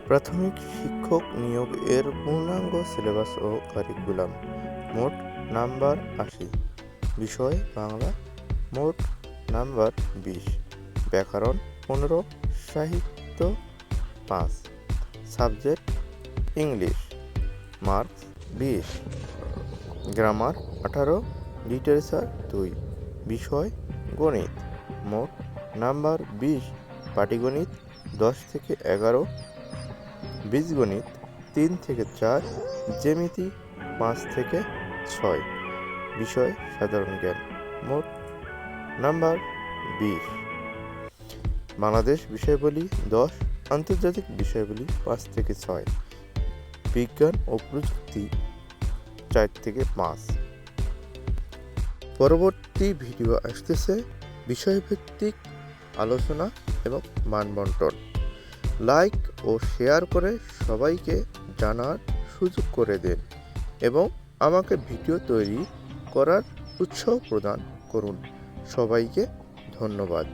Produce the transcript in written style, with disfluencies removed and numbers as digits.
প্রাথমিক শিক্ষক নিয়োগ এর পূর্ণাঙ্গ সিলেবাস ও কারিকুলাম। মোট নাম্বার ৮০। বিষয় বাংলা, মোট নাম্বার ২০। ব্যাকরণ ১৫, সাহিত্য ৫। Subject English, marks ২০। Grammar ১৮, literature ২। বিষয় গণিত, মোট নাম্বার ২০। পাটিগণিত ১০ থেকে ১১, বীজগণিত ৩ থেকে ৪, জ্যামিতি ৫ থেকে ৬। বিষয় সাধারণ জ্ঞান, মোট নাম্বার ২০। বাংলাদেশ বিষয়াবলী ১০, আন্তর্জাতিক বিষয়াবলী ৫ থেকে ৬, বিজ্ঞান ও প্রযুক্তি ৪ থেকে ৫। পরবর্তী ভিডিও আসতেছে বিষয়ভিত্তিক আলোচনা এবং মানবন্টন। লাইক ও শেয়ার করে সবাইকে জানার সুযোগ করে দেন এবং আমাকে ভিডিও তৈরি করার উৎসাহ প্রদান করুন। সবাইকে ধন্যবাদ।